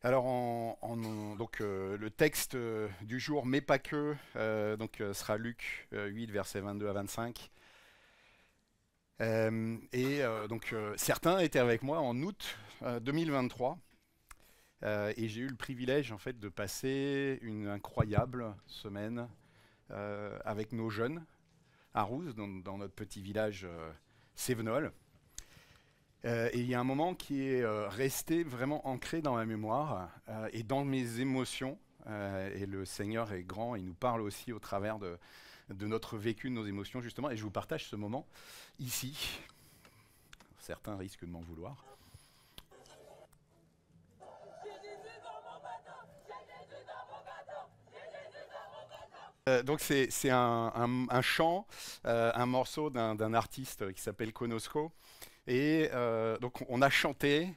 Alors, donc, le texte du jour, mais pas que, sera Luc 8, versets 22 à 25. Certains étaient avec moi en août 2023, et j'ai eu le privilège en fait de passer une incroyable semaine avec nos jeunes à Rousse, dans notre petit village Sévenol. Et il y a un moment qui est resté vraiment ancré dans ma mémoire et dans mes émotions. Et le Seigneur est grand, il nous parle aussi au travers de notre vécu, de nos émotions justement. Et je vous partage ce moment ici. Certains risquent de m'en vouloir. Donc c'est un chant, un morceau d'un artiste qui s'appelle Konosko. Et donc on a chanté,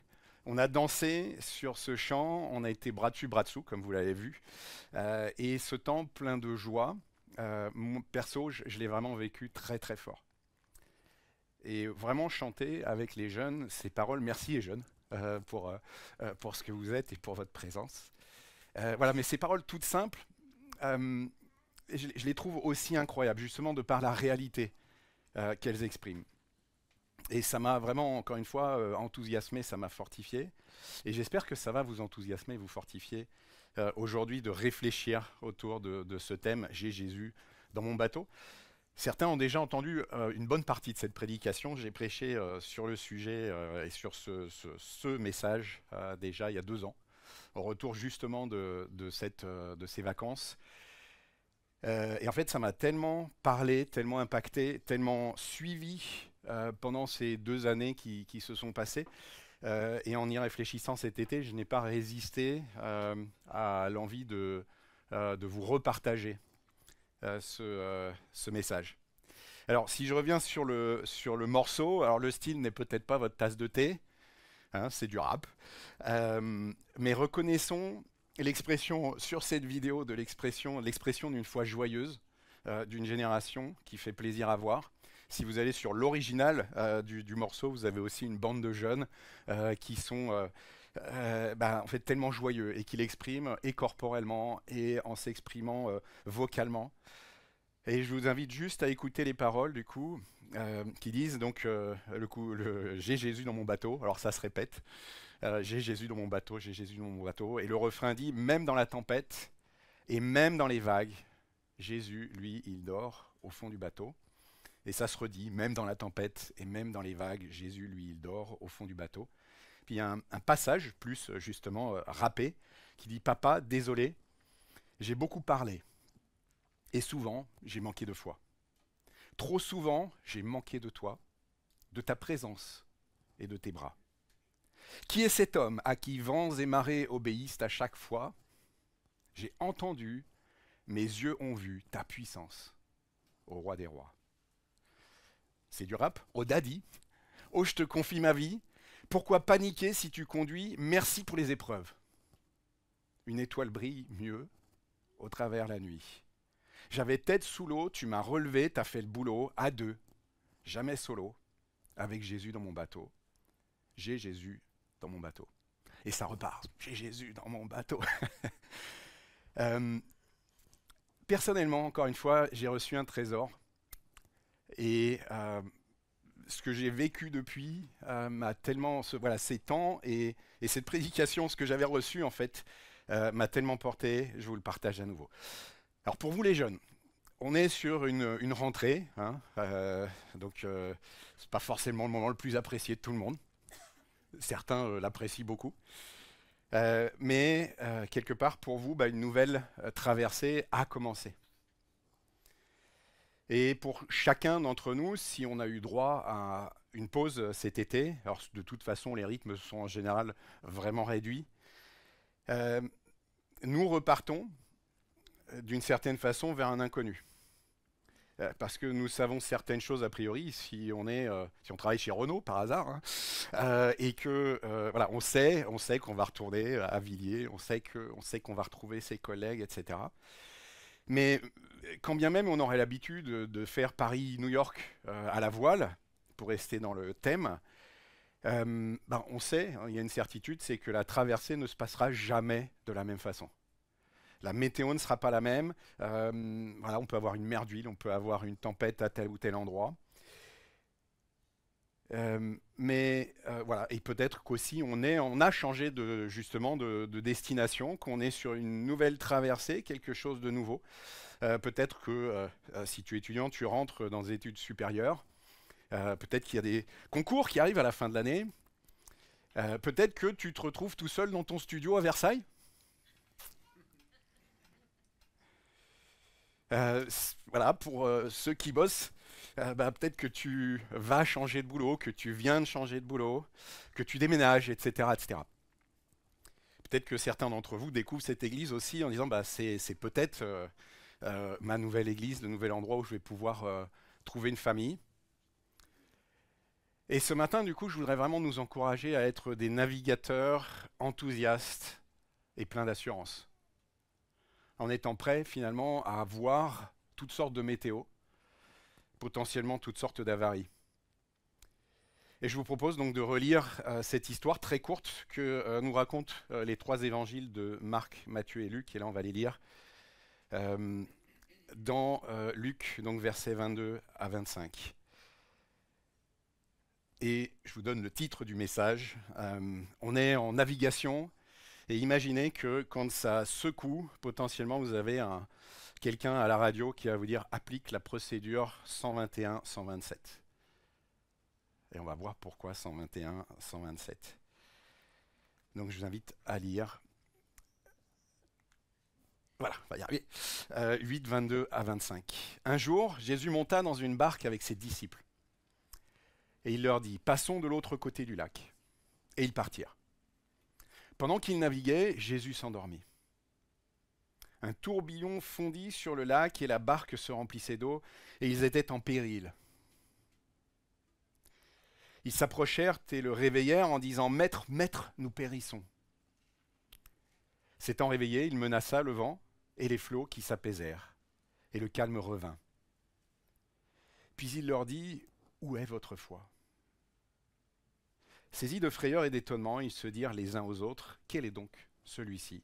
on a dansé sur ce chant, on a été bras dessus bras dessous comme vous l'avez vu. Et ce temps plein de joie, perso je l'ai vraiment vécu très très fort. Et vraiment chanter avec les jeunes ces paroles, merci les jeunes pour ce que vous êtes et pour votre présence. Voilà, mais ces paroles toutes simples, euh, je les trouve aussi incroyables, justement de par la réalité qu'elles expriment. Et ça m'a vraiment, encore une fois, enthousiasmé, ça m'a fortifié. Et j'espère que ça va vous enthousiasmer, vous fortifier aujourd'hui de réfléchir autour de ce thème, j'ai Jésus dans mon bateau. Certains ont déjà entendu une bonne partie de cette prédication. J'ai prêché sur le sujet et sur ce message déjà il y a 2 ans, au retour justement de ces vacances. Et en fait, ça m'a tellement parlé, tellement impacté, tellement suivi pendant ces 2 années qui se sont passées. Et en y réfléchissant cet été, je n'ai pas résisté à l'envie de vous repartager ce message. Alors, si je reviens sur le morceau, alors le style n'est peut-être pas votre tasse de thé, hein, c'est du rap. Mais reconnaissons l'expression sur cette vidéo de l'expression d'une foi joyeuse, d'une génération qui fait plaisir à voir. Si vous allez sur l'original du morceau, vous avez aussi une bande de jeunes qui sont en fait tellement joyeux et qui l'expriment et corporellement et en s'exprimant vocalement. Et je vous invite juste à écouter les paroles du coup qui disent donc j'ai Jésus dans mon bateau. Alors ça se répète. J'ai Jésus dans mon bateau, j'ai Jésus dans mon bateau. Et le refrain dit même dans la tempête et même dans les vagues, Jésus, lui, il dort au fond du bateau. Et ça se redit même dans la tempête et même dans les vagues, Jésus, lui, il dort au fond du bateau. Puis il y a un passage plus justement rappé qui dit papa, désolé, j'ai beaucoup parlé et souvent j'ai manqué de foi. Trop souvent j'ai manqué de toi, de ta présence et de tes bras. Qui est cet homme à qui vents et marées obéissent à chaque fois? J'ai entendu, mes yeux ont vu ta puissance, ô roi des rois. C'est du rap, oh daddy, oh je te confie ma vie, pourquoi paniquer si tu conduis? Merci pour les épreuves. Une étoile brille mieux au travers la nuit. J'avais tête sous l'eau, tu m'as relevé, t'as fait le boulot, à deux, jamais solo, avec Jésus dans mon bateau. J'ai Jésus dans mon bateau. Et ça repart, j'ai Jésus dans mon bateau. euh, Personnellement, encore une fois, j'ai reçu un trésor. Et ce que j'ai vécu depuis m'a tellement, voilà, ces temps et cette prédication, ce que j'avais reçu en fait, m'a tellement porté, je vous le partage à nouveau. Alors pour vous les jeunes, on est sur une rentrée, hein, c'est pas forcément le moment le plus apprécié de tout le monde. Certains l'apprécient beaucoup. Mais quelque part pour vous, une nouvelle traversée a commencé. Et pour chacun d'entre nous, si on a eu droit à une pause cet été, alors de toute façon les rythmes sont en général vraiment réduits, euh, nous repartons d'une certaine façon vers un inconnu. Parce que nous savons certaines choses a priori si on travaille chez Renault par hasard, hein, et que voilà, on sait qu'on va retourner à Villiers, on sait qu'on va retrouver ses collègues, etc. Mais quand bien même on aurait l'habitude de faire Paris-New York à la voile, pour rester dans le thème, On sait, hein, il y a une certitude, c'est que la traversée ne se passera jamais de la même façon. La météo ne sera pas la même. Voilà, on peut avoir une mer d'huile, on peut avoir une tempête à tel ou tel endroit. Voilà, et peut-être qu'aussi on a changé justement de destination, qu'on est sur une nouvelle traversée, quelque chose de nouveau. Peut-être que si tu es étudiant, tu rentres dans des études supérieures. Peut-être qu'il y a des concours qui arrivent à la fin de l'année. Peut-être que tu te retrouves tout seul dans ton studio à Versailles. Voilà, pour ceux qui bossent, peut-être que tu vas changer de boulot, que tu viens de changer de boulot, que tu déménages, etc., etc. Peut-être que certains d'entre vous découvrent cette église aussi en disant c'est peut-être ma nouvelle église, le nouvel endroit où je vais pouvoir trouver une famille. Et ce matin, du coup, je voudrais vraiment nous encourager à être des navigateurs enthousiastes et pleins d'assurance, en étant prêts finalement à voir toutes sortes de météos, potentiellement toutes sortes d'avaries. Et je vous propose donc de relire cette histoire très courte que nous racontent les trois évangiles de Marc, Matthieu et Luc. Et là, on va les lire dans Luc, donc versets 22 à 25. Et je vous donne le titre du message. On est en navigation et imaginez que quand ça secoue, potentiellement vous avez quelqu'un à la radio qui va vous dire applique la procédure 121-127. Et on va voir pourquoi 121-127. Donc je vous invite à lire. Voilà, on va y arriver. 8, 22 à 25. Un jour, Jésus monta dans une barque avec ses disciples. Et il leur dit, passons de l'autre côté du lac. Et ils partirent. Pendant qu'ils naviguaient, Jésus s'endormit. Un tourbillon fondit sur le lac et la barque se remplissait d'eau et ils étaient en péril. Ils s'approchèrent et le réveillèrent en disant « Maître, maître, nous périssons ». S'étant réveillé, il menaça le vent et les flots qui s'apaisèrent. Et le calme revint. Puis il leur dit « Où est votre foi ?» Saisis de frayeur et d'étonnement, ils se dirent les uns aux autres « Quel est donc celui-ci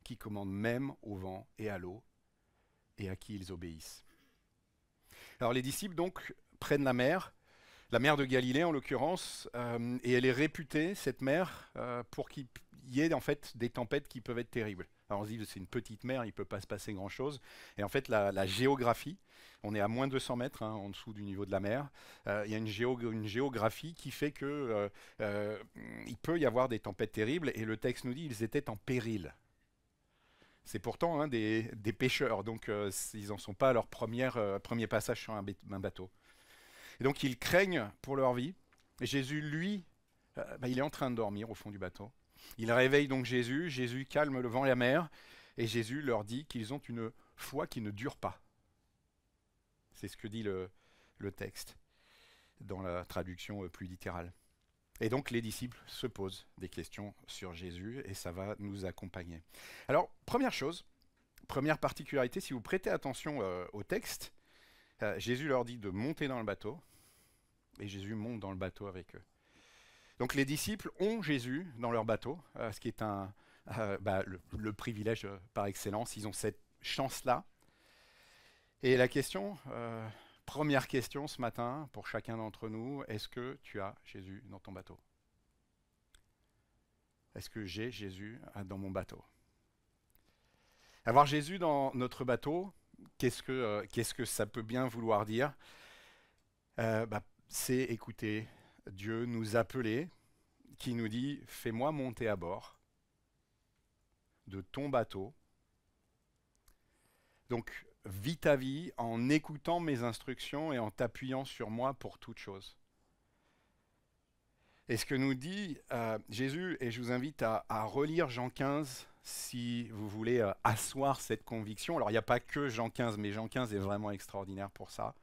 qui commande même au vent et à l'eau et à qui ils obéissent ?» Alors les disciples donc prennent la mer de Galilée en l'occurrence, et elle est réputée, cette mer, pour qu'il y ait en fait des tempêtes qui peuvent être terribles. Alors on se dit c'est une petite mer, il ne peut pas se passer grand-chose. Et en fait la géographie, on est à moins de 200 mètres en dessous du niveau de la mer, il y a une géographie qui fait que il peut y avoir des tempêtes terribles, et le texte nous dit ils étaient en péril. C'est pourtant des pêcheurs, donc ils n'en sont pas à leur premier passage sur un bateau. Et donc ils craignent pour leur vie. Et Jésus, lui, il est en train de dormir au fond du bateau. Il réveille donc Jésus. Jésus calme le vent et la mer. Et Jésus leur dit qu'ils ont une foi qui ne dure pas. C'est ce que dit le texte dans la traduction plus littérale. Et donc les disciples se posent des questions sur Jésus et ça va nous accompagner. Alors, première chose, première particularité, si vous prêtez attention au texte, Jésus leur dit de monter dans le bateau et Jésus monte dans le bateau avec eux. Donc les disciples ont Jésus dans leur bateau, ce qui est le privilège par excellence. Ils ont cette chance-là. Et la question, première question ce matin pour chacun d'entre nous, est-ce que tu as Jésus dans ton bateau? Est-ce que j'ai Jésus dans mon bateau? Avoir Jésus dans notre bateau, qu'est-ce que ça peut bien vouloir dire? C'est écouter Dieu nous appeler, qui nous dit « Fais-moi monter à bord de ton bateau. » Donc, vis ta vie en écoutant mes instructions et en t'appuyant sur moi pour toute chose. Et ce que nous dit Jésus, et je vous invite à relire Jean 15 si vous voulez asseoir cette conviction. Alors, il n'y a pas que Jean 15, mais Jean 15 est vraiment extraordinaire pour ça.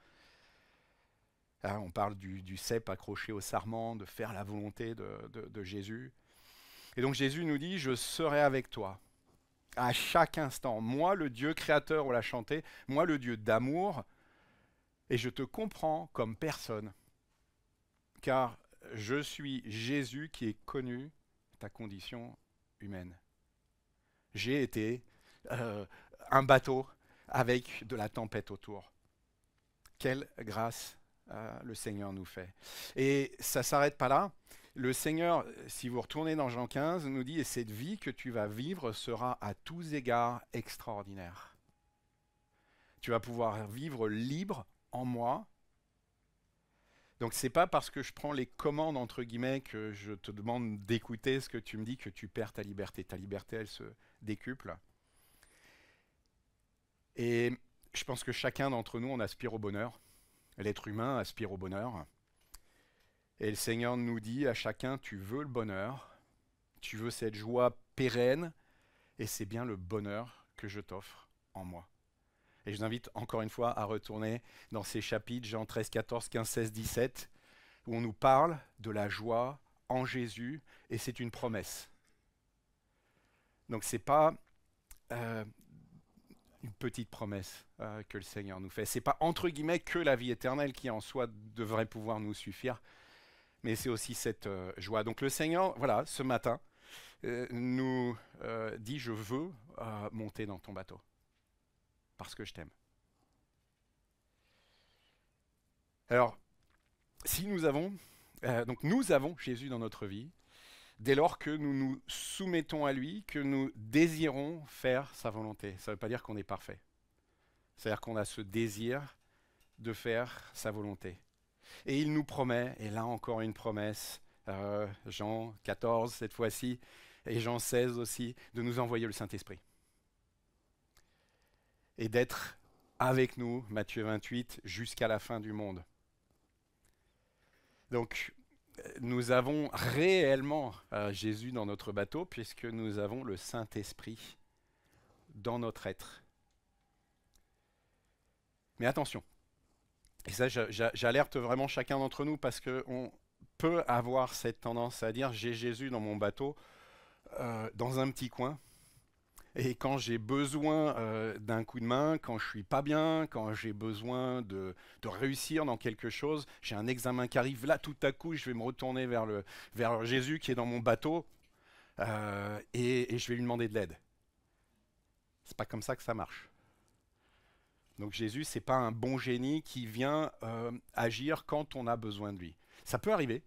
On parle du cep accroché au sarment, de faire la volonté de Jésus. Et donc Jésus nous dit, je serai avec toi à chaque instant. Moi, le Dieu créateur, on l'a chanté, moi, le Dieu d'amour, et je te comprends comme personne. Car je suis Jésus qui ai connu ta condition humaine. J'ai été euh, un bateau avec de la tempête autour. Quelle grâce le Seigneur nous fait. Et ça ne s'arrête pas là. Le Seigneur, si vous retournez dans Jean 15, nous dit, et cette vie que tu vas vivre sera à tous égards extraordinaire. Tu vas pouvoir vivre libre en moi. Donc c'est pas parce que je prends les commandes entre guillemets que je te demande d'écouter ce que tu me dis que tu perds ta liberté. Ta liberté, elle se décuple. Et je pense que chacun d'entre nous, on aspire au bonheur. L'être humain aspire au bonheur. Et le Seigneur nous dit à chacun, tu veux le bonheur, tu veux cette joie pérenne, et c'est bien le bonheur que je t'offre en moi. Et je vous invite encore une fois à retourner dans ces chapitres, Jean 13, 14, 15, 16, 17, où on nous parle de la joie en Jésus, et c'est une promesse. Donc c'est pas une petite promesse que le Seigneur nous fait. C'est pas entre guillemets que la vie éternelle qui en soi devrait pouvoir nous suffire, mais c'est aussi cette joie. Donc le Seigneur, voilà, ce matin, nous dit, je veux monter dans ton bateau, parce que je t'aime. Alors, si nous avons Jésus dans notre vie, dès lors que nous nous soumettons à lui, que nous désirons faire sa volonté. Ça ne veut pas dire qu'on est parfait. C'est-à-dire qu'on a ce désir de faire sa volonté. Et il nous promet, et là encore une promesse, Jean 14 cette fois-ci, et Jean 16 aussi, de nous envoyer le Saint-Esprit. Et d'être avec nous, Matthieu 28, jusqu'à la fin du monde. Donc, nous avons réellement Jésus dans notre bateau, puisque nous avons le Saint-Esprit dans notre être. Mais attention, et ça j'alerte vraiment chacun d'entre nous, parce qu'on peut avoir cette tendance à dire, j'ai Jésus dans mon bateau, dans un petit coin, et quand j'ai besoin d'un coup de main, quand je suis pas bien, quand j'ai besoin de réussir dans quelque chose, j'ai un examen qui arrive, là tout à coup je vais me retourner vers Jésus qui est dans mon bateau et je vais lui demander de l'aide. C'est pas comme ça que ça marche. Donc Jésus, c'est pas un bon génie qui vient agir quand on a besoin de lui. Ça peut arriver,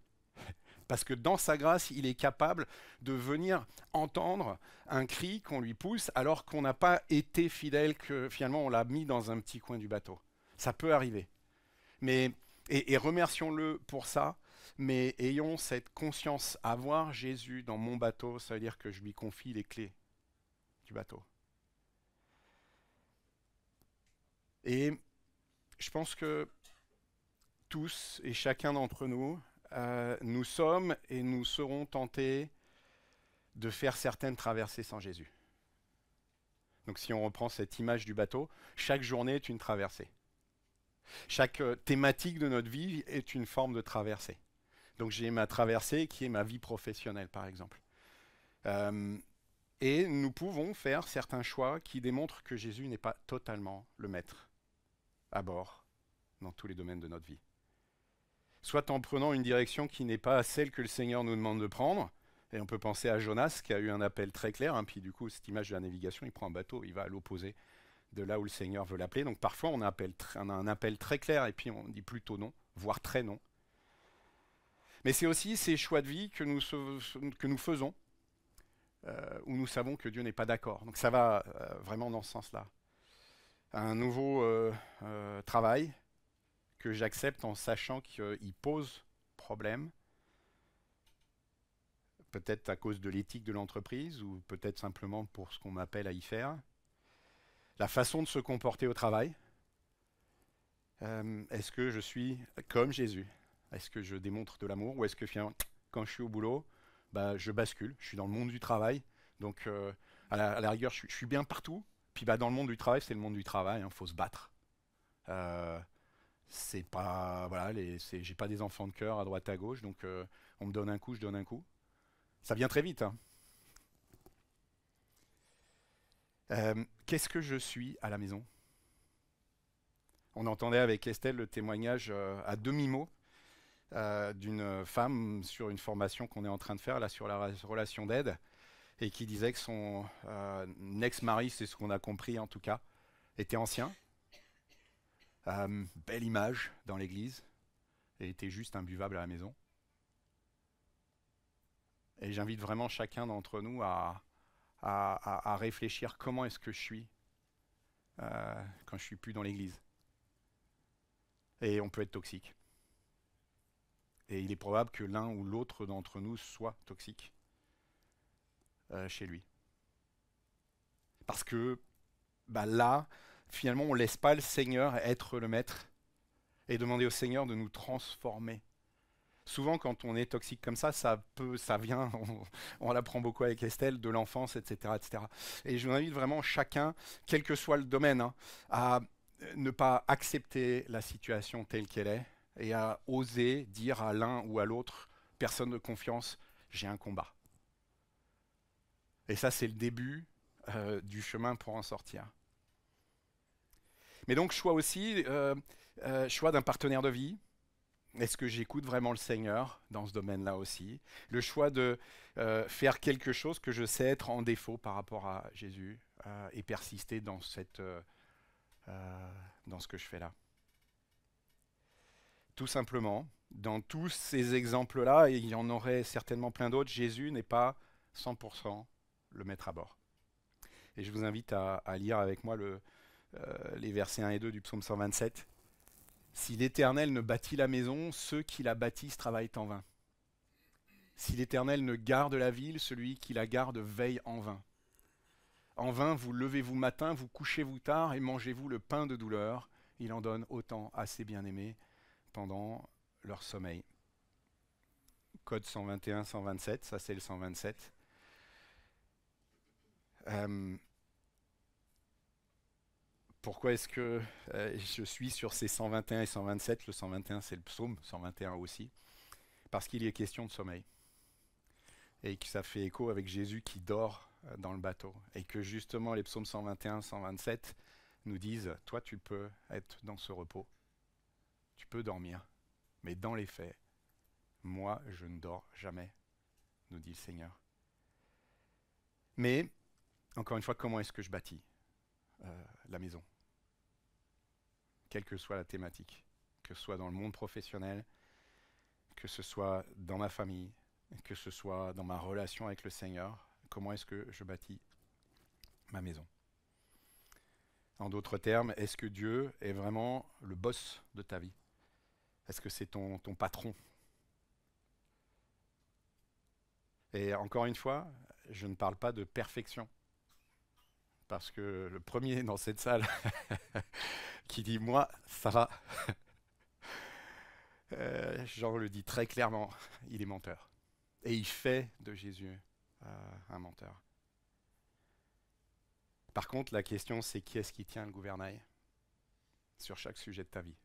parce que dans sa grâce, il est capable de venir entendre un cri qu'on lui pousse alors qu'on n'a pas été fidèle, que finalement on l'a mis dans un petit coin du bateau. Ça peut arriver. Et remercions-le pour ça, mais ayons cette conscience. Avoir Jésus dans mon bateau, ça veut dire que je lui confie les clés du bateau. Et je pense que tous et chacun d'entre nous, nous sommes et nous serons tentés de faire certaines traversées sans Jésus. Donc si on reprend cette image du bateau, chaque journée est une traversée. Chaque thématique de notre vie est une forme de traversée. Donc j'ai ma traversée qui est ma vie professionnelle, par exemple. Et nous pouvons faire certains choix qui démontrent que Jésus n'est pas totalement le maître à bord dans tous les domaines de notre vie. Soit en prenant une direction qui n'est pas celle que le Seigneur nous demande de prendre, et on peut penser à Jonas qui a eu un appel très clair, hein, puis du coup cette image de la navigation, il prend un bateau, il va à l'opposé de là où le Seigneur veut l'appeler. Donc parfois on a un appel très clair et puis on dit plutôt non, voire très non. Mais c'est aussi ces choix de vie que nous faisons, où nous savons que Dieu n'est pas d'accord. Donc ça va vraiment dans ce sens-là. Un nouveau travail que j'accepte en sachant qu'il pose problème, peut-être à cause de l'éthique de l'entreprise ou peut-être simplement pour ce qu'on m'appelle à y faire. La façon de se comporter au travail. Est-ce que je suis comme Jésus? Est-ce que je démontre de l'amour ou est-ce que finalement, quand je suis au boulot, bah, je bascule, je suis dans le monde du travail, donc à la rigueur, je suis bien partout, puis bah, dans le monde du travail, c'est le monde du travail, il faut se battre. C'est pas, voilà, j'ai pas des enfants de cœur à droite à gauche, donc on me donne un coup, je donne un coup. Ça vient très vite. Hein. Qu'est-ce que je suis à la maison? On entendait avec Estelle le témoignage à demi-mot d'une femme sur une formation qu'on est en train de faire là sur la relation d'aide et qui disait que son ex-mari, c'est ce qu'on a compris en tout cas, était ancien. Belle image dans l'église et était juste imbuvable à la maison. Et j'invite vraiment chacun d'entre nous à réfléchir comment est-ce que je suis quand je suis plus dans l'église. Et on peut être toxique. Et il est probable que l'un ou l'autre d'entre nous soit toxique chez lui. Parce que là, finalement, on ne laisse pas le Seigneur être le maître et demander au Seigneur de nous transformer. Souvent, quand on est toxique comme ça vient, on l'apprend beaucoup avec Estelle, de l'enfance, etc., etc. Et je vous invite vraiment chacun, quel que soit le domaine, hein, à ne pas accepter la situation telle qu'elle est et à oser dire à l'un ou à l'autre, personne de confiance, j'ai un combat. Et ça, c'est le début du chemin pour en sortir. Mais donc, choix aussi, choix d'un partenaire de vie. Est-ce que j'écoute vraiment le Seigneur dans ce domaine-là aussi? Le choix de faire quelque chose que je sais être en défaut par rapport à Jésus et persister dans ce que je fais là. Tout simplement, dans tous ces exemples-là, et il y en aurait certainement plein d'autres, Jésus n'est pas 100% le maître à bord. Et je vous invite à lire avec moi les versets 1 et 2 du psaume 127. Si l'Éternel ne bâtit la maison, ceux qui la bâtissent travaillent en vain. Si l'Éternel ne garde la ville, celui qui la garde veille en vain. En vain, vous levez-vous matin, vous couchez-vous tard et mangez-vous le pain de douleur. Il en donne autant à ses bien-aimés pendant leur sommeil. Code 121-127, ça c'est le 127. Pourquoi est-ce que je suis sur ces 121 et 127? Le 121 c'est le psaume, 121 aussi. Parce qu'il y est question de sommeil. Et que ça fait écho avec Jésus qui dort dans le bateau. Et que justement les psaumes 121, 127 nous disent, toi tu peux être dans ce repos. Tu peux dormir. Mais dans les faits, moi je ne dors jamais, nous dit le Seigneur. Mais, encore une fois, comment est-ce que je bâtis la maison? Quelle que soit la thématique. Que ce soit dans le monde professionnel, que ce soit dans ma famille, que ce soit dans ma relation avec le Seigneur, comment est-ce que je bâtis ma maison? En d'autres termes, est-ce que Dieu est vraiment le boss de ta vie? Est-ce que c'est ton patron? Et encore une fois, je ne parle pas de perfection. Parce que le premier dans cette salle qui dit « moi, ça va », Jean le dit très clairement, il est menteur. Et il fait de Jésus un menteur. Par contre, la question, c'est qui est-ce qui tient le gouvernail sur chaque sujet de ta vie?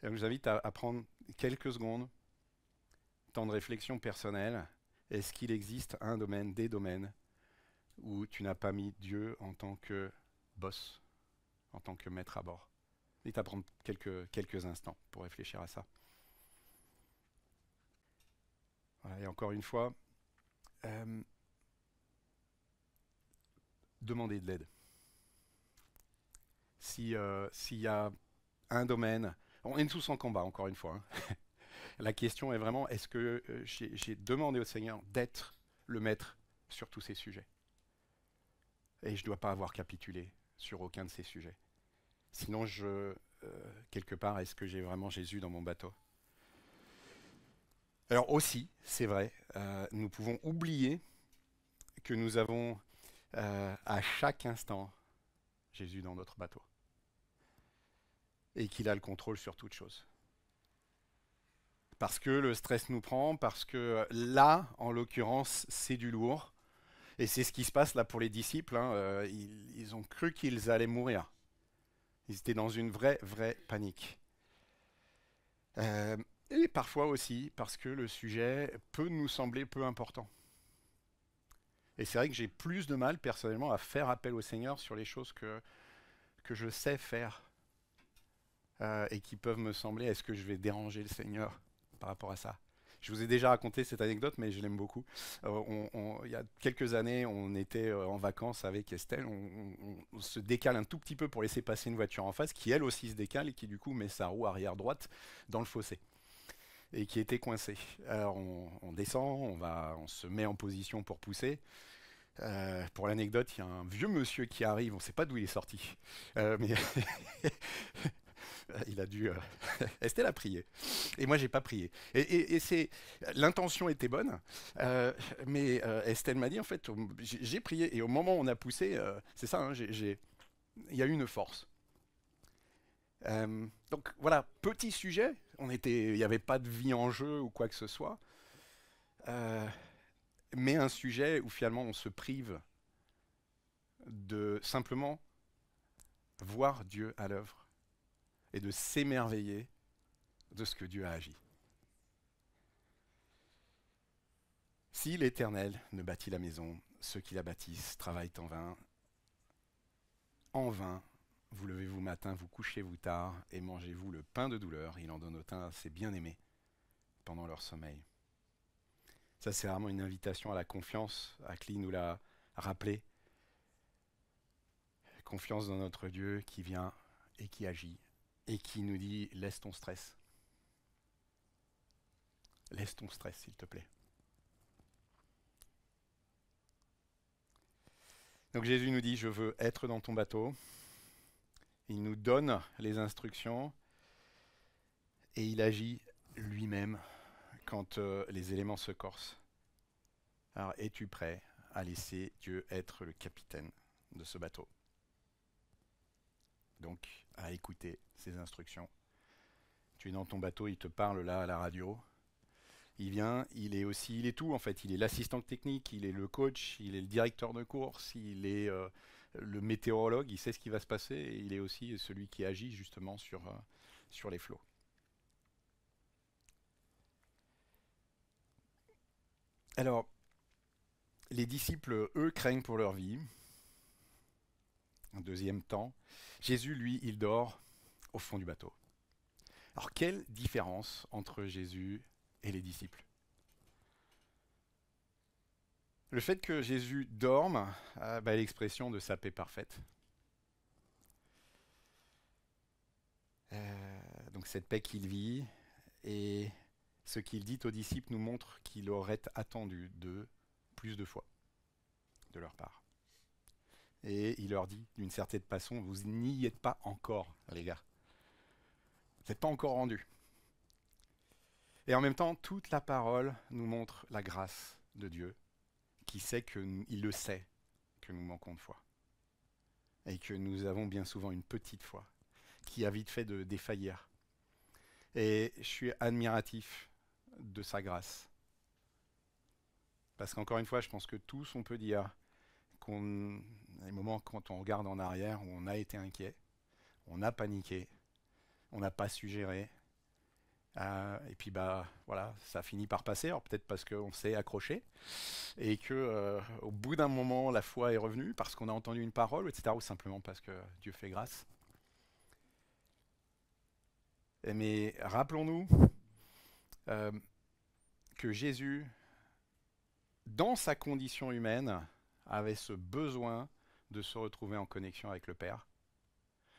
Et je vous invite à prendre quelques secondes, temps de réflexion personnelle. Est-ce qu'il existe un domaine, des domaines, où tu n'as pas mis Dieu en tant que boss, en tant que maître à bord? Je vais prendre quelques instants pour réfléchir à ça. Voilà, et encore une fois, demandez de l'aide. S'il y a un domaine, on est tous en combat, encore une fois. Hein. La question est vraiment, est-ce que j'ai demandé au Seigneur d'être le maître sur tous ces sujets? Et je ne dois pas avoir capitulé sur aucun de ces sujets. Sinon, quelque part, est-ce que j'ai vraiment Jésus dans mon bateau? Alors aussi, c'est vrai, nous pouvons oublier que nous avons à chaque instant Jésus dans notre bateau. Et qu'il a le contrôle sur toute chose. Parce que le stress nous prend, parce que là, en l'occurrence, c'est du lourd. Et c'est ce qui se passe là pour les disciples. Hein, ils ont cru qu'ils allaient mourir. Ils étaient dans une vraie panique. Et parfois aussi parce que le sujet peut nous sembler peu important. Et c'est vrai que j'ai plus de mal personnellement à faire appel au Seigneur sur les choses que je sais faire. et qui peuvent me sembler, est-ce que je vais déranger le Seigneur par rapport à ça? Je vous ai déjà raconté cette anecdote, mais je l'aime beaucoup. Il y a quelques années, on était en vacances avec Estelle. On se décale un tout petit peu pour laisser passer une voiture en face, qui elle aussi se décale et qui du coup met sa roue arrière droite dans le fossé et qui était coincée. Alors on descend, on se met en position pour pousser. Pour l'anecdote, il y a un vieux monsieur qui arrive, on ne sait pas d'où il est sorti, mais il a dû. Estelle a prié. Et moi, j'ai pas prié. L'intention était bonne, mais Estelle m'a dit en fait, j'ai prié et au moment où on a poussé, c'est ça, hein, il y a eu une force. Donc voilà, petit sujet. Il n'y avait pas de vie en jeu ou quoi que ce soit, euh, mais un sujet où finalement on se prive de simplement voir Dieu à l'œuvre et de s'émerveiller de ce que Dieu a agi. Si l'Éternel ne bâtit la maison, ceux qui la bâtissent travaillent en vain. En vain, vous levez-vous matin, vous couchez-vous tard, et mangez-vous le pain de douleur. Il en donne au teint à ses bien-aimés pendant leur sommeil. Ça, c'est vraiment une invitation à la confiance. Akli nous l'a rappelé. Confiance dans notre Dieu qui vient et qui agit et qui nous dit laisse ton stress. Laisse ton stress, s'il te plaît. Donc Jésus nous dit je veux être dans ton bateau. Il nous donne les instructions et il agit lui-même quand les éléments se corsent. Alors es-tu prêt à laisser Dieu être le capitaine de ce bateau? Donc à écouter ses instructions. Tu es dans ton bateau, il te parle là à la radio. Il vient, il est tout en fait. Il est l'assistant technique, il est le coach, il est le directeur de course, il est le météorologue, il sait ce qui va se passer et il est aussi celui qui agit justement sur les flots. Alors, les disciples, eux, craignent pour leur vie. En deuxième temps, Jésus, lui, il dort au fond du bateau. Alors, quelle différence entre Jésus et les disciples? Le fait que Jésus dorme est l'expression de sa paix parfaite. Donc cette paix qu'il vit et ce qu'il dit aux disciples nous montre qu'il aurait attendu d'eux plus de foi de leur part. Et il leur dit d'une certaine façon, vous n'y êtes pas encore, les gars. Vous n'êtes pas encore rendus. Et en même temps, toute la parole nous montre la grâce de Dieu, qui sait qu'il le sait que nous manquons de foi. Et que nous avons bien souvent une petite foi, qui a vite fait de défaillir. Et je suis admiratif de sa grâce. Parce qu'encore une fois, je pense que tous, on peut dire qu'on a des moments quand on regarde en arrière où on a été inquiet, on a paniqué, on n'a pas su gérer. Et puis voilà, ça finit par passer. Alors peut-être parce qu'on s'est accroché et que au bout d'un moment, la foi est revenue parce qu'on a entendu une parole, etc. Ou simplement parce que Dieu fait grâce. Mais rappelons-nous que Jésus, dans sa condition humaine, avait ce besoin de se retrouver en connexion avec le Père.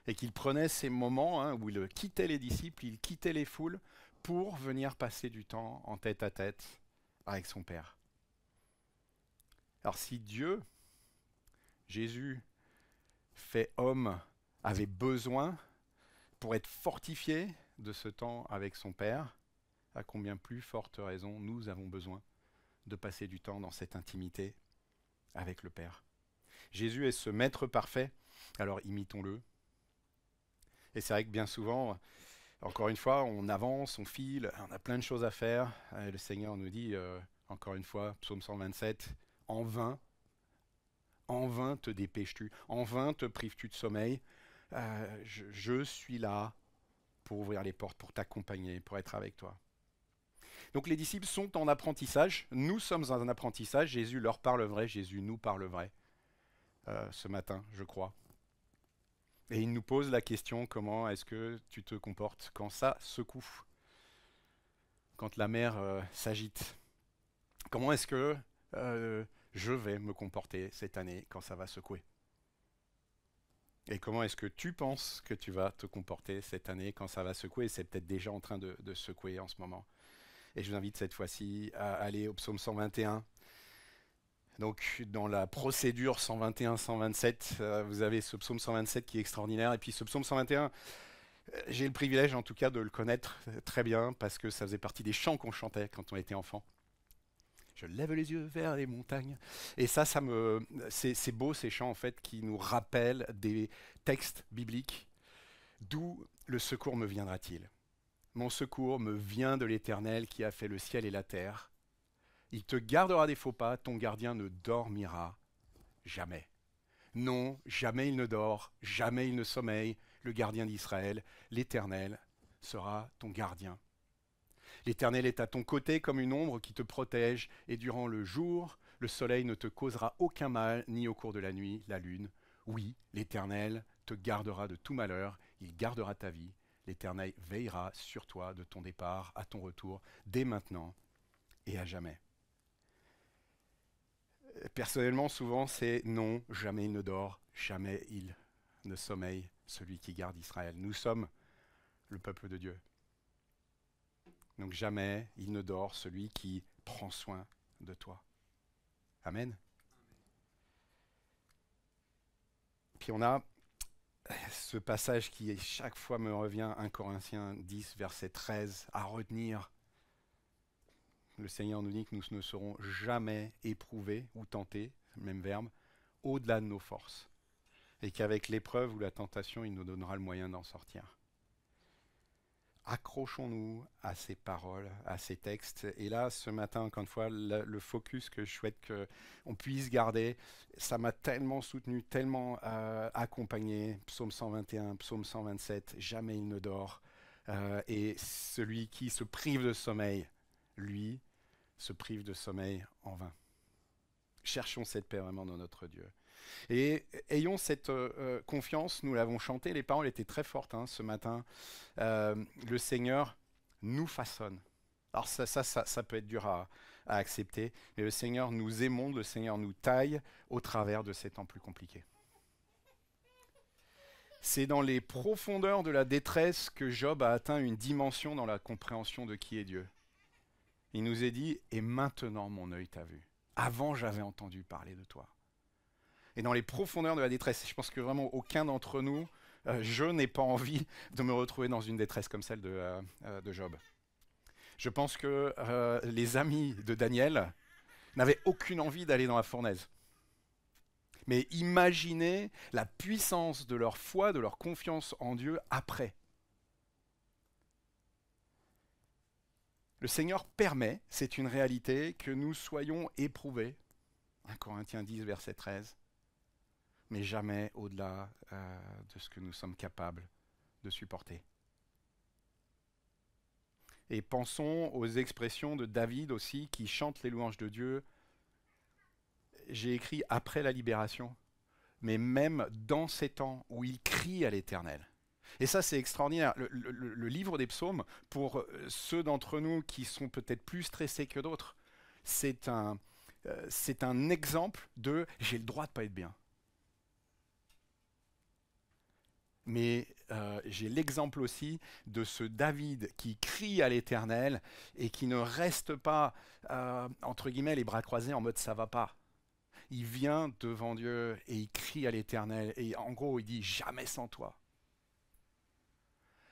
Et qu'il prenait ces moments où il quittait les disciples, il quittait les foules pour venir passer du temps en tête à tête avec son Père. Alors si Dieu, Jésus, fait homme, avait besoin pour être fortifié de ce temps avec son Père, à combien plus forte raison nous avons besoin de passer du temps dans cette intimité avec le Père. Jésus est ce maître parfait, alors imitons-le. Et c'est vrai que bien souvent, encore une fois, on avance, on file, on a plein de choses à faire. Et le Seigneur nous dit, encore une fois, psaume 127, en vain te dépêches-tu, en vain te prives-tu de sommeil. Je suis là pour ouvrir les portes, pour t'accompagner, pour être avec toi. Donc les disciples sont en apprentissage, nous sommes en apprentissage, Jésus leur parle vrai, Jésus nous parle vrai ce matin, je crois. Et il nous pose la question, comment est-ce que tu te comportes quand ça secoue, quand la mer s'agite? Comment est-ce que euh, je vais me comporter cette année quand ça va secouer? Et comment est-ce que tu penses que tu vas te comporter cette année quand ça va secouer? C'est peut-être déjà en train de secouer en ce moment. Et je vous invite cette fois-ci à aller au psaume 121. Donc dans la procédure 121-127, vous avez ce psaume 127 qui est extraordinaire. Et puis ce psaume 121, j'ai le privilège en tout cas de le connaître très bien parce que ça faisait partie des chants qu'on chantait quand on était enfant. Je lève les yeux vers les montagnes. Et c'est beau ces chants en fait qui nous rappellent des textes bibliques. D'où le secours me viendra-t-il? Mon secours me vient de l'Éternel qui a fait le ciel et la terre. Il te gardera des faux pas, ton gardien ne dormira jamais. Non, jamais il ne dort, jamais il ne sommeille, le gardien d'Israël, l'Éternel sera ton gardien. L'Éternel est à ton côté comme une ombre qui te protège, et durant le jour, le soleil ne te causera aucun mal, ni au cours de la nuit, la lune. Oui, l'Éternel te gardera de tout malheur, il gardera ta vie. L'Éternel veillera sur toi de ton départ à ton retour, dès maintenant et à jamais. Personnellement, souvent, c'est non, jamais il ne dort, jamais il ne sommeille, celui qui garde Israël. Nous sommes le peuple de Dieu. Donc jamais il ne dort, celui qui prend soin de toi. Amen. Puis on a ce passage qui chaque fois me revient, 1 Corinthiens 10, verset 13, à retenir. Le Seigneur nous dit que nous ne serons jamais éprouvés ou tentés, même verbe, au-delà de nos forces. Et qu'avec l'épreuve ou la tentation, il nous donnera le moyen d'en sortir. Accrochons-nous à ces paroles, à ces textes. Et là, ce matin, encore une fois, le focus que je souhaite qu'on puisse garder, ça m'a tellement soutenu, tellement accompagné. Psaume 121, psaume 127, jamais il ne dort. Et celui qui se prive de sommeil, lui, se prive de sommeil en vain. Cherchons cette paix vraiment dans notre Dieu. Et ayons cette confiance, nous l'avons chanté, les paroles étaient très fortes ce matin. Le Seigneur nous façonne. Alors ça peut être dur à accepter, mais le Seigneur nous émonde, le Seigneur nous taille au travers de ces temps plus compliqués. C'est dans les profondeurs de la détresse que Job a atteint une dimension dans la compréhension de qui est Dieu. Il nous est dit, et maintenant mon œil t'a vu. Avant j'avais entendu parler de toi. Et dans les profondeurs de la détresse, je pense que vraiment aucun d'entre nous, je n'ai pas envie de me retrouver dans une détresse comme celle de Job. Je pense que les amis de Daniel n'avaient aucune envie d'aller dans la fournaise. Mais imaginez la puissance de leur foi, de leur confiance en Dieu après. Le Seigneur permet, c'est une réalité, que nous soyons éprouvés. 1 Corinthiens 10, verset 13. Mais jamais au-delà de ce que nous sommes capables de supporter. Et pensons aux expressions de David aussi, qui chante les louanges de Dieu. J'ai écrit après la libération, mais même dans ces temps où il crie à l'Éternel. Et ça, c'est extraordinaire. Le livre des psaumes, pour ceux d'entre nous qui sont peut-être plus stressés que d'autres, c'est un exemple de « j'ai le droit de ne pas être bien ». Mais j'ai l'exemple aussi de ce David qui crie à l'Éternel et qui ne reste pas, entre guillemets, les bras croisés en mode ça va pas. Il vient devant Dieu et il crie à l'Éternel et en gros il dit jamais sans toi.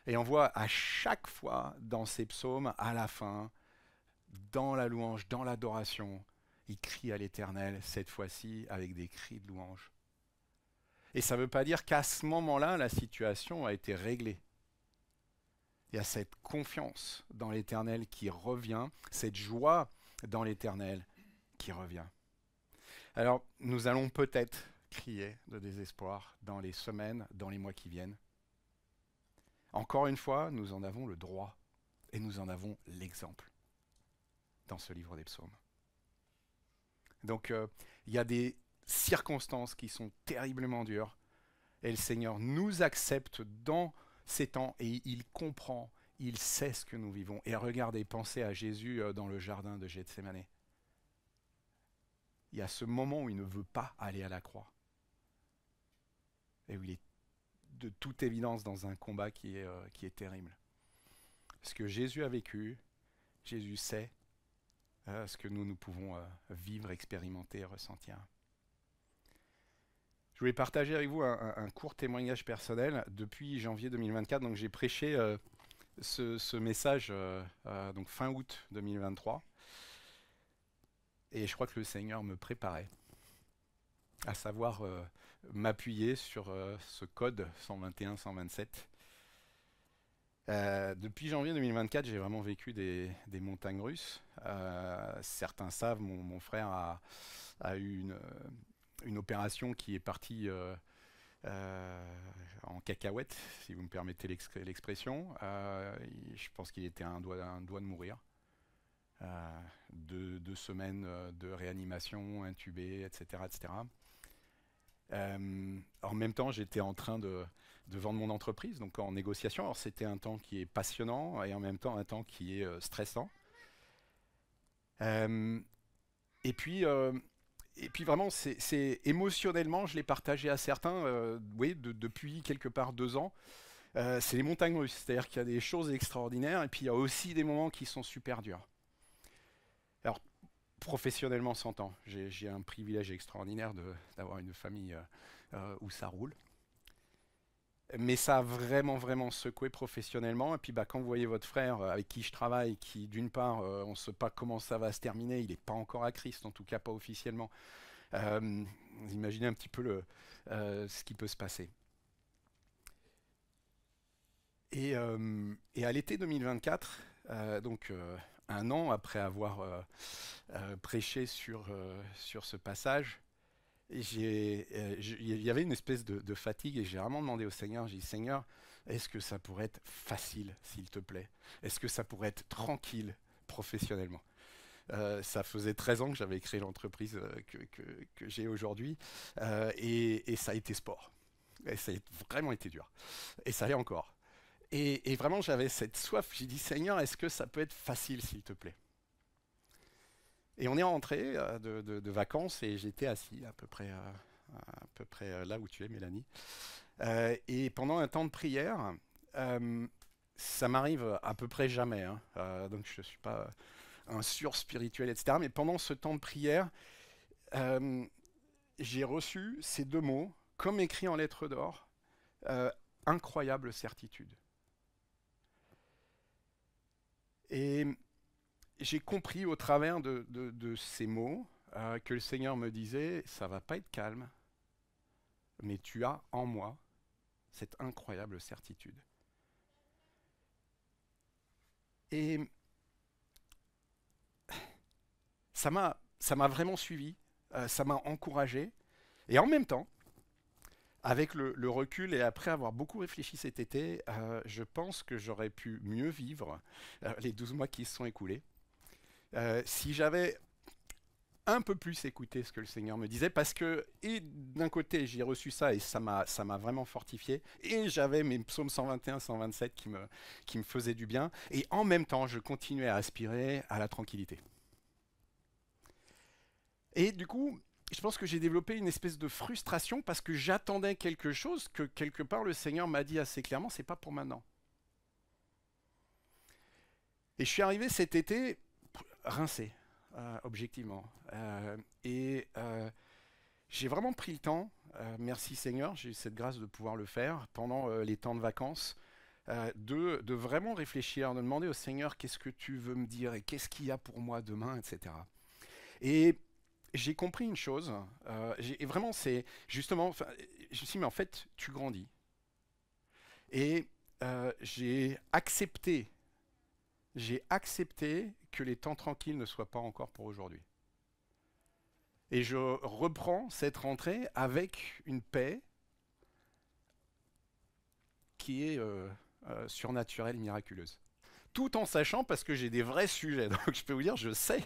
Et on voit à chaque fois dans ces psaumes, à la fin, dans la louange, dans l'adoration, il crie à l'Éternel, cette fois-ci avec des cris de louange. Et ça ne veut pas dire qu'à ce moment-là, la situation a été réglée. Il y a cette confiance dans l'Éternel qui revient, cette joie dans l'Éternel qui revient. Alors, nous allons peut-être crier de désespoir dans les semaines, dans les mois qui viennent. Encore une fois, nous en avons le droit et nous en avons l'exemple dans ce livre des psaumes. Donc, il y a des circonstances qui sont terriblement dures, Et le Seigneur nous accepte dans ces temps et il comprend, il sait ce que nous vivons. Et regardez, pensez à Jésus dans le jardin de Gethsémané. Il y a ce moment où il ne veut pas aller à la croix. Et où il est de toute évidence dans un combat qui est terrible. Ce que Jésus a vécu, Jésus sait ce que nous pouvons vivre, expérimenter, ressentir. Je voulais partager avec vous un court témoignage personnel. Depuis janvier 2024, donc j'ai prêché ce message donc fin août 2023. Et je crois que le Seigneur me préparait, à savoir m'appuyer sur ce code 121-127. Depuis janvier 2024, j'ai vraiment vécu des montagnes russes. Certains savent, mon frère a eu une opération qui est partie en cacahuète, si vous me permettez l'expression. Je pense qu'il était à un doigt de mourir. 2 semaines de réanimation, intubé, etc. etc. En même temps, j'étais en train de vendre mon entreprise, donc en négociation. Alors c'était un temps qui est passionnant et en même temps un temps qui est stressant. Et puis vraiment, c'est émotionnellement, je l'ai partagé à certains, oui, depuis quelque part 2 ans. C'est les montagnes russes, c'est-à-dire qu'il y a des choses extraordinaires et puis il y a aussi des moments qui sont super durs. Alors, professionnellement s'entend, j'ai un privilège extraordinaire d'avoir une famille où ça roule. Mais ça a vraiment, vraiment secoué professionnellement. Et puis quand vous voyez votre frère avec qui je travaille, qui d'une part, on ne sait pas comment ça va se terminer, il n'est pas encore à Christ, en tout cas pas officiellement. Vous imaginez un petit peu ce qui peut se passer. Et à l'été 2024, donc 1 an après avoir prêché sur ce passage, il y avait une espèce de fatigue et j'ai vraiment demandé au Seigneur, j'ai dit Seigneur, est-ce que ça pourrait être facile s'il te plaît? Est-ce que ça pourrait être tranquille professionnellement? Ça faisait 13 ans que j'avais créé l'entreprise que j'ai aujourd'hui et ça a été sport. Et ça a vraiment été dur. Et ça l'est encore. Et vraiment j'avais cette soif, j'ai dit Seigneur, est-ce que ça peut être facile s'il te plaît? Et on est rentré de vacances et j'étais assis à peu près là où tu es, Mélanie. Et pendant un temps de prière, ça m'arrive à peu près jamais, hein. Donc je ne suis pas un sur-spirituel, etc. Mais pendant ce temps de prière, j'ai reçu ces 2 mots, comme écrit en lettres d'or, incroyable certitude. Et j'ai compris au travers de ces mots que le Seigneur me disait, ça va pas être calme, mais tu as en moi cette incroyable certitude. Et ça m'a vraiment suivi, ça m'a encouragé, et en même temps, avec le recul et après avoir beaucoup réfléchi cet été, je pense que j'aurais pu mieux vivre les 12 mois qui se sont écoulés. Si j'avais un peu plus écouté ce que le Seigneur me disait, parce que, et d'un côté, j'ai reçu ça et ça m'a vraiment fortifié, et j'avais mes psaumes 121, 127 qui me faisaient du bien, et en même temps, je continuais à aspirer à la tranquillité. Et du coup, je pense que j'ai développé une espèce de frustration parce que j'attendais quelque chose que quelque part le Seigneur m'a dit assez clairement, c'est pas pour maintenant. Et je suis arrivé cet été rincé, objectivement. Et j'ai vraiment pris le temps, merci Seigneur, j'ai eu cette grâce de pouvoir le faire pendant les temps de vacances, de vraiment réfléchir, de demander au Seigneur qu'est-ce que tu veux me dire et qu'est-ce qu'il y a pour moi demain, etc. Et j'ai compris une chose, et vraiment c'est justement, je me suis dit mais en fait tu grandis. Et j'ai accepté que les temps tranquilles ne soient pas encore pour aujourd'hui. Et je reprends cette rentrée avec une paix qui est surnaturelle, miraculeuse. Tout en sachant, parce que j'ai des vrais sujets, donc je peux vous dire, je sais,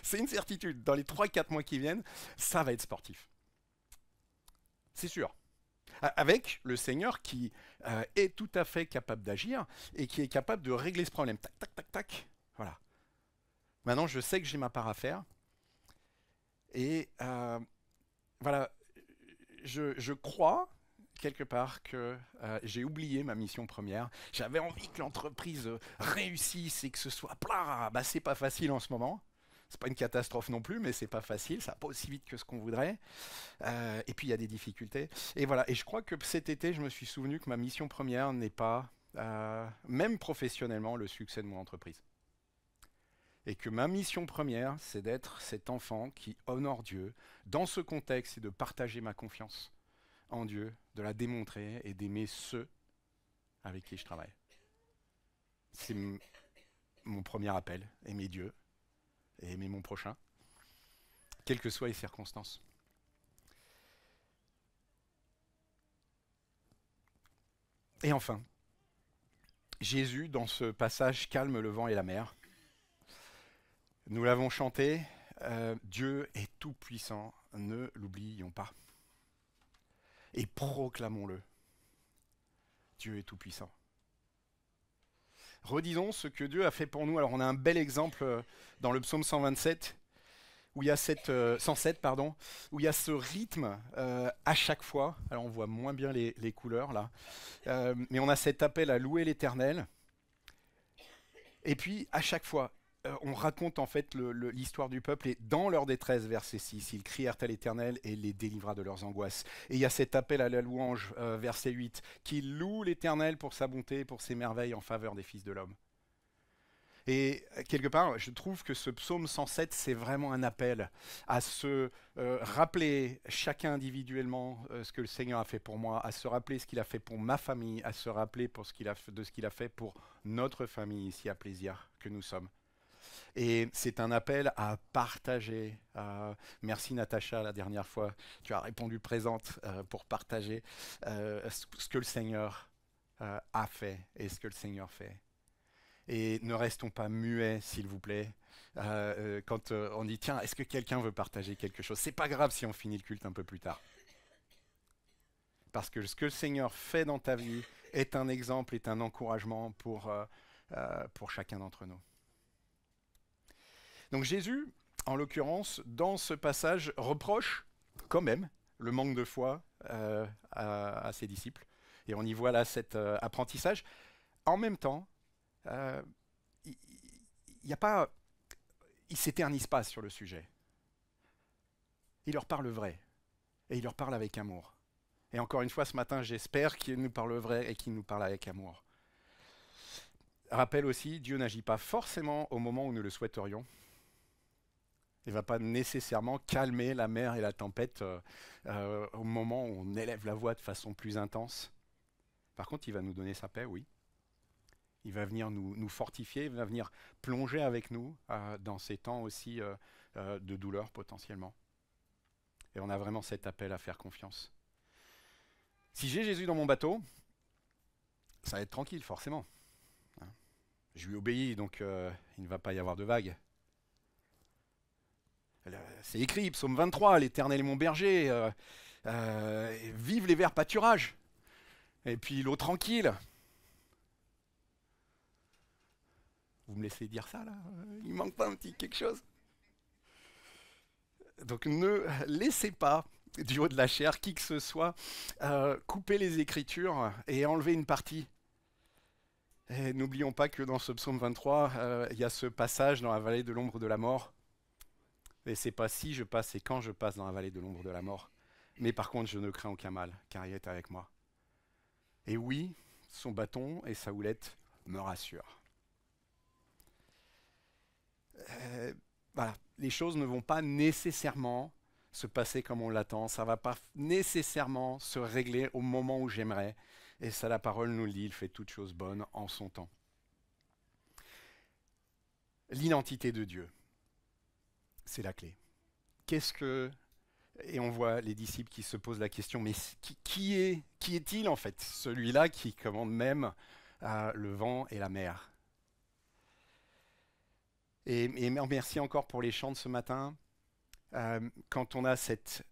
c'est une certitude, dans les 3-4 mois qui viennent, ça va être sportif. C'est sûr. avec le Seigneur qui est tout à fait capable d'agir et qui est capable de régler ce problème. Tac, tac, tac, tac. Voilà. Maintenant, je sais que j'ai ma part à faire. Et voilà, je crois quelque part que j'ai oublié ma mission première. J'avais envie que l'entreprise réussisse et que ce soit plat. Bah, c'est pas facile en ce moment. C'est pas une catastrophe non plus, mais c'est pas facile. Ça va pas aussi vite que ce qu'on voudrait. Et puis il y a des difficultés. Et voilà. Et je crois que cet été, je me suis souvenu que ma mission première n'est pas, même professionnellement, le succès de mon entreprise. Et que ma mission première, c'est d'être cet enfant qui honore Dieu dans ce contexte et de partager ma confiance en Dieu, de la démontrer et d'aimer ceux avec qui je travaille. C'est mon premier appel, aimer Dieu et aimer mon prochain, quelles que soient les circonstances. Et enfin, Jésus, dans ce passage, calme le vent et la mer. Nous l'avons chanté, Dieu est tout-puissant, ne l'oublions pas. Et proclamons-le. Dieu est tout-puissant. Redisons ce que Dieu a fait pour nous. Alors on a un bel exemple dans le psaume 127, où il y a 107, pardon, où il y a ce rythme à chaque fois. Alors on voit moins bien les couleurs là, mais on a cet appel à louer l'Éternel. Et puis à chaque fois, on raconte en fait l'histoire du peuple et dans leur détresse, verset 6, ils crièrent à l'Éternel et il les délivra de leurs angoisses. Et il y a cet appel à la louange, verset 8, qui loue l'Éternel pour sa bonté, pour ses merveilles en faveur des fils de l'homme. Et quelque part, je trouve que ce psaume 107, c'est vraiment un appel à se rappeler chacun individuellement ce que le Seigneur a fait pour moi, à se rappeler ce qu'il a fait pour ma famille, à se rappeler de ce qu'il a fait pour notre famille ici à Plaisir que nous sommes. Et c'est un appel à partager. Merci Natacha, la dernière fois, tu as répondu présente pour partager ce que le Seigneur a fait et ce que le Seigneur fait. Et ne restons pas muets, s'il vous plaît, quand on dit tiens, est-ce que quelqu'un veut partager quelque chose? C'est pas grave si on finit le culte un peu plus tard. Parce que ce que le Seigneur fait dans ta vie est un exemple, est un encouragement pour chacun d'entre nous. Donc Jésus, en l'occurrence, dans ce passage, reproche quand même le manque de foi à ses disciples. Et on y voit là cet apprentissage. En même temps, il ne s'éternise pas sur le sujet. Il leur parle vrai. Et il leur parle avec amour. Et encore une fois, ce matin, j'espère qu'il nous parle vrai et qu'il nous parle avec amour. Rappel aussi, Dieu n'agit pas forcément au moment où nous le souhaiterions. Il ne va pas nécessairement calmer la mer et la tempête au moment où on élève la voix de façon plus intense. Par contre, il va nous donner sa paix, oui. Il va venir nous fortifier, il va venir plonger avec nous dans ces temps aussi de douleur potentiellement. Et on a vraiment cet appel à faire confiance. Si j'ai Jésus dans mon bateau, ça va être tranquille forcément. Je lui obéis, donc il ne va pas y avoir de vagues. C'est écrit, psaume 23, l'Éternel est mon berger, vive les verts pâturages. Et puis l'eau tranquille. Vous me laissez dire ça là? Il manque pas un petit quelque chose? Donc ne laissez pas du haut de la chair qui que ce soit couper les Écritures et enlever une partie. Et n'oublions pas que dans ce psaume 23, il y a ce passage dans la vallée de l'ombre de la mort. Et c'est pas si je passe, c'est quand je passe dans la vallée de l'ombre de la mort. Mais par contre, je ne crains aucun mal, car il est avec moi. Et oui, son bâton et sa houlette me rassurent. Voilà, les choses ne vont pas nécessairement se passer comme on l'attend, ça ne va pas nécessairement se régler au moment où j'aimerais. Et ça, la parole nous le dit, il fait toutes choses bonnes en son temps. L'identité de Dieu, c'est la clé. Qu'est-ce que... Et on voit les disciples qui se posent la question, mais qui est-il en fait? Celui-là qui commande même le vent et la mer. Et merci encore pour les chants de ce matin. Quand on a cette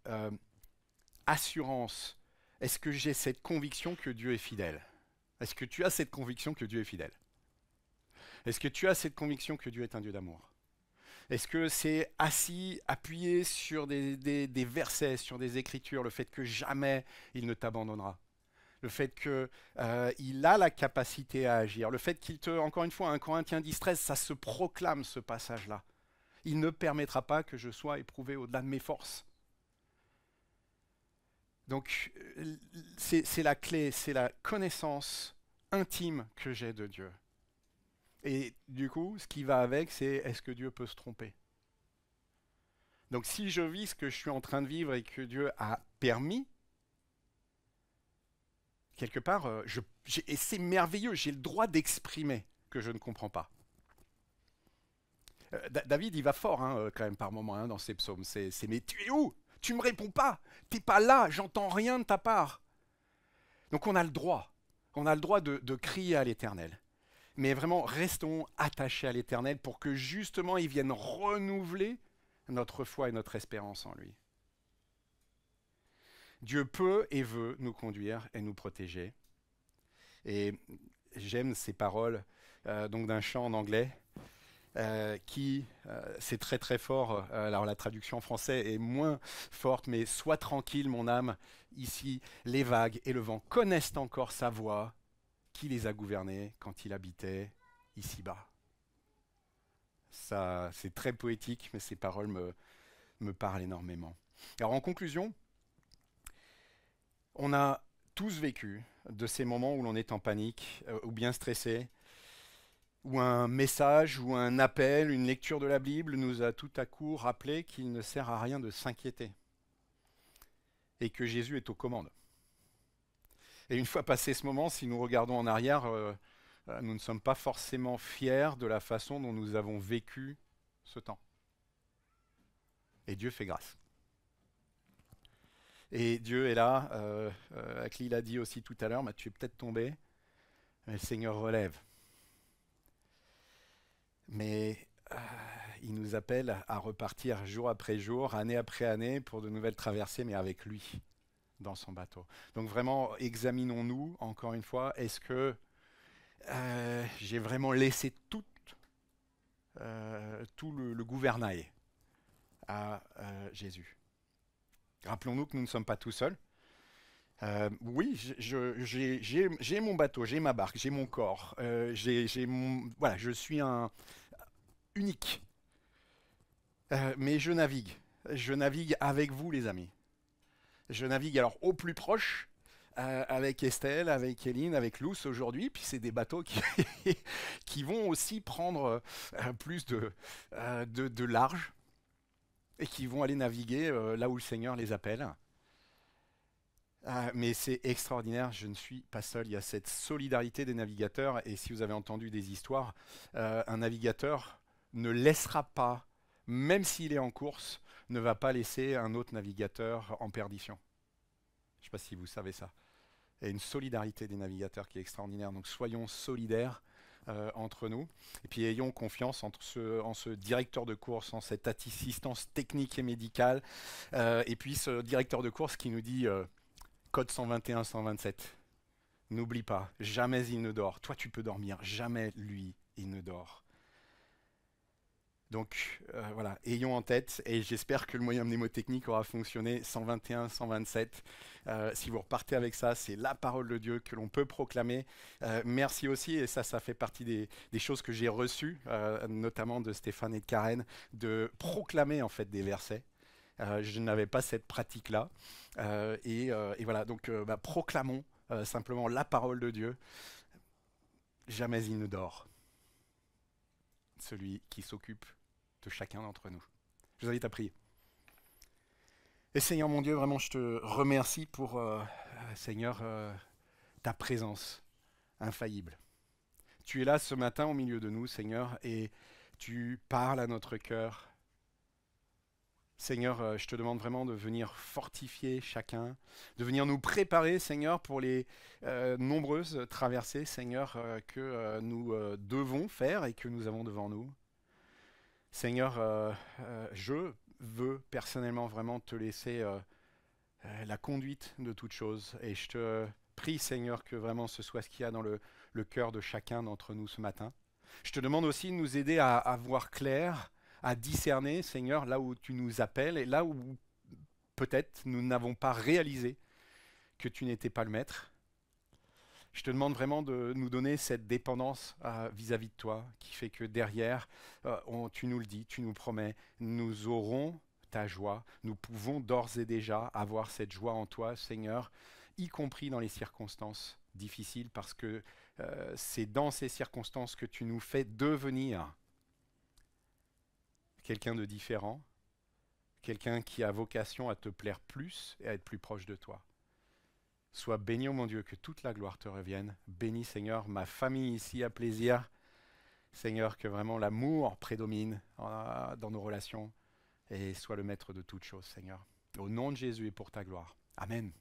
assurance est-ce que j'ai cette conviction que Dieu est fidèle? Est-ce que tu as cette conviction que Dieu est fidèle? Est-ce que tu as cette conviction que Dieu est un Dieu d'amour? Est-ce que c'est assis, appuyé sur des versets, sur des écritures, le fait que jamais il ne t'abandonnera? Le fait qu'il a la capacité à agir, le fait qu'il te, encore une fois, 1 Corinthiens 10, 13, ça se proclame ce passage-là. Il ne permettra pas que je sois éprouvé au-delà de mes forces. Donc, c'est la clé, c'est la connaissance intime que j'ai de Dieu. Et du coup, ce qui va avec, c'est est-ce que Dieu peut se tromper? Donc, si je vis ce que je suis en train de vivre et que Dieu a permis, quelque part, et c'est merveilleux, j'ai le droit d'exprimer que je ne comprends pas. David, il va fort hein, quand même par moment hein, dans ses psaumes. Mais tu es où? Tu me réponds pas. T'es pas là. J'entends rien de ta part. Donc on a le droit. On a le droit de crier à l'Éternel. Mais vraiment, restons attachés à l'Éternel pour que justement il vienne renouveler notre foi et notre espérance en lui. Dieu peut et veut nous conduire et nous protéger. Et j'aime ces paroles donc d'un chant en anglais. C'est très très fort, alors la traduction en français est moins forte, mais sois tranquille mon âme, ici les vagues et le vent connaissent encore sa voix, qui les a gouvernés quand il habitait ici-bas. Ça, c'est très poétique, mais ces paroles me parlent énormément. Alors en conclusion, on a tous vécu de ces moments où l'on est en panique ou bien stressé, où un message ou un appel, une lecture de la Bible nous a tout à coup rappelé qu'il ne sert à rien de s'inquiéter et que Jésus est aux commandes. Et une fois passé ce moment, si nous regardons en arrière, nous ne sommes pas forcément fiers de la façon dont nous avons vécu ce temps. Et Dieu fait grâce. Et Dieu est là, Akli l'a dit aussi tout à l'heure, tu es peut-être tombé, mais le Seigneur relève. Mais il nous appelle à repartir jour après jour, année après année, pour de nouvelles traversées, mais avec lui, dans son bateau. Donc vraiment, examinons-nous, encore une fois, est-ce que j'ai vraiment laissé tout le gouvernail à Jésus? Rappelons-nous que nous ne sommes pas tout seuls. Oui, j'ai mon bateau, j'ai ma barque, j'ai mon corps, voilà, je suis un unique. Mais je navigue. Je navigue avec vous, les amis. Je navigue alors au plus proche, avec Estelle, avec Eline, avec Luce aujourd'hui. Puis c'est des bateaux qui vont aussi prendre plus de large et qui vont aller naviguer là où le Seigneur les appelle. Mais c'est extraordinaire, je ne suis pas seul. Il y a cette solidarité des navigateurs. Et si vous avez entendu des histoires, un navigateur ne laissera pas, même s'il est en course, ne va pas laisser un autre navigateur en perdition. Je ne sais pas si vous savez ça. Il y a une solidarité des navigateurs qui est extraordinaire. Donc soyons solidaires entre nous. Et puis ayons confiance en ce directeur de course, en cette assistance technique et médicale. Et puis ce directeur de course qui nous dit code 121-127. N'oublie pas, jamais il ne dort. Toi tu peux dormir, jamais lui il ne dort. Donc voilà, ayons en tête, et j'espère que le moyen mnémotechnique aura fonctionné, 121, 127. Si vous repartez avec ça, c'est la parole de Dieu que l'on peut proclamer. Merci aussi, et ça fait partie des choses que j'ai reçues, notamment de Stéphane et de Karen, de proclamer en fait des versets. Je n'avais pas cette pratique-là. Et voilà, donc proclamons simplement la parole de Dieu. Jamais il ne dort. Celui qui s'occupe de chacun d'entre nous. Je vous invite à prier. Et Seigneur mon Dieu, vraiment je te remercie pour, Seigneur, ta présence infaillible. Tu es là ce matin au milieu de nous, Seigneur, et tu parles à notre cœur. Seigneur, je te demande vraiment de venir fortifier chacun, de venir nous préparer, Seigneur, pour les nombreuses traversées, Seigneur, que nous devons faire et que nous avons devant nous. Seigneur, je veux personnellement vraiment te laisser la conduite de toutes choses. Et je te prie, Seigneur, que vraiment ce soit ce qu'il y a dans le cœur de chacun d'entre nous ce matin. Je te demande aussi de nous aider à voir clair, à discerner, Seigneur, là où tu nous appelles et là où peut-être nous n'avons pas réalisé que tu n'étais pas le maître. Je te demande vraiment de nous donner cette dépendance vis-à-vis de toi, qui fait que derrière, tu nous le dis, tu nous promets, nous aurons ta joie. Nous pouvons d'ores et déjà avoir cette joie en toi, Seigneur, y compris dans les circonstances difficiles, parce que c'est dans ces circonstances que tu nous fais devenir quelqu'un de différent, quelqu'un qui a vocation à te plaire plus et à être plus proche de toi. Sois béni, oh mon Dieu, que toute la gloire te revienne. Bénis, Seigneur, ma famille ici à plaisir. Seigneur, que vraiment l'amour prédomine dans nos relations et sois le maître de toutes choses, Seigneur. Au nom de Jésus et pour ta gloire. Amen.